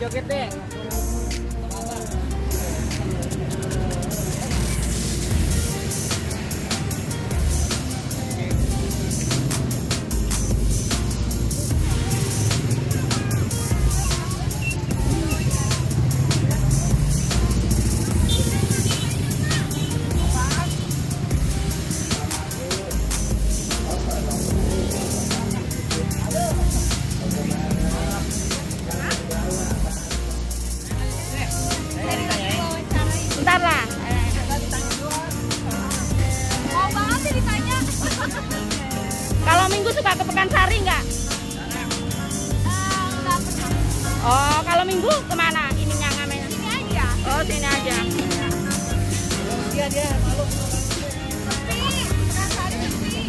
Joget deh. Bentar lah. Mau banget sih ditanya. Kalau Minggu suka ke Pekansari nggak? Nggak pernah. Oh, kalau Minggu kemana? Ininya ngamenya? Sini aja. Oh, sini aja. Dia malu. Pekansari sepi.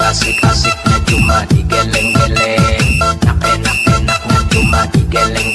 Asik-asiknya cuma digeleng-geleng, enak-enaknya cuma digeleng